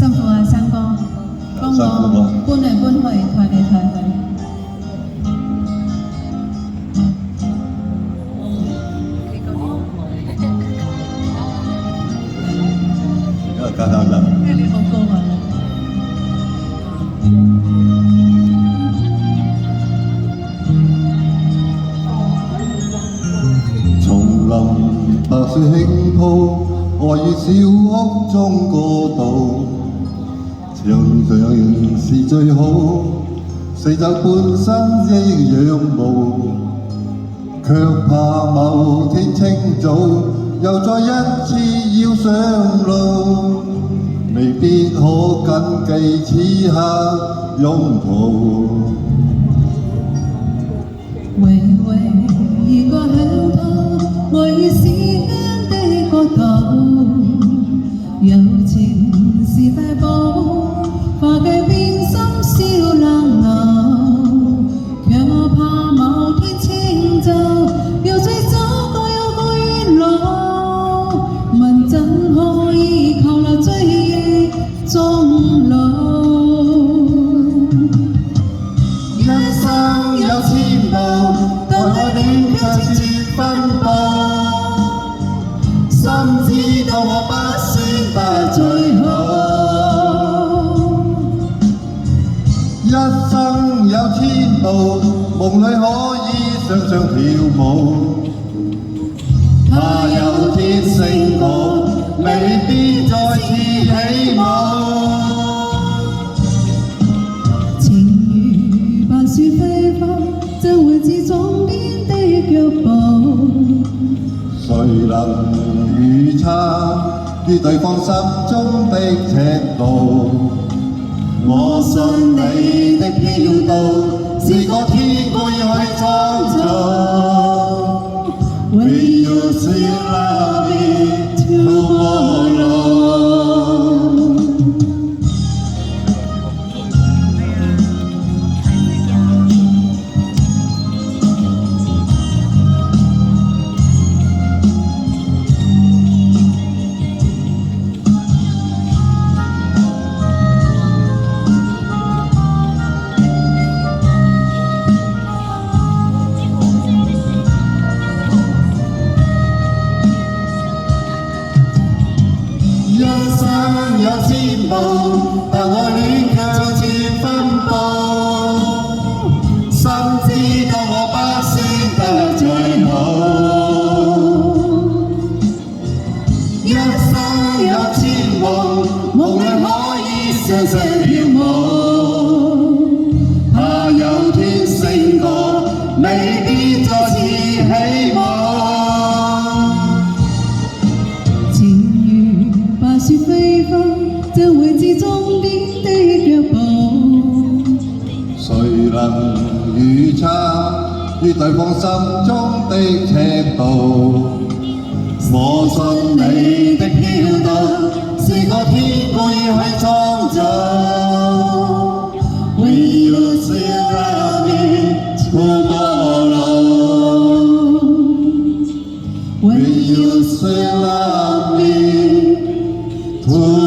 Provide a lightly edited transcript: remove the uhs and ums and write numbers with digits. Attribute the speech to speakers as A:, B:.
A: 辛苦啊，生哥，幫我搬嚟搬去，抬嚟抬去。
B: 加油！
A: 你好高啊！
B: 叢林白雪輕鋪，愛與小屋中過渡，長相是最好，四周半生亦仰慕，卻怕某天清早又再一次要上路，未必可緊記此刻擁抱。
A: 微微一個響頭，愛與思鄉的國度，友情是大寶，化解變心燒冷流，卻我怕某天清早又再走過有個遠路，問怎可以靠那追憶終老？
B: 一生有千步，但愛戀卻節節奔波，心知道我不算不最好。一生有千步，夢裏可以雙雙跳舞，怕有天醒覺，未必再次起舞。
A: 白雪飛花，怎會知終點的腳步？
B: 誰能預測於對方心中的尺度？我信你的飄到是個天會去創造。Will you still love me tomorrow？一生有千步，但愛戀卻似分佈，心知道我不算得最好。一生有千夢，夢裏可以雙雙跳舞，怕有天醒覺，未必再次起舞。
A: 白雪飛花，怎會知終點的腳步？
B: 誰能預測於對方心中的尺度？我信你的飄到是個天會去創造。Will you still love me tomorrow？ Will you still love me tomorrow？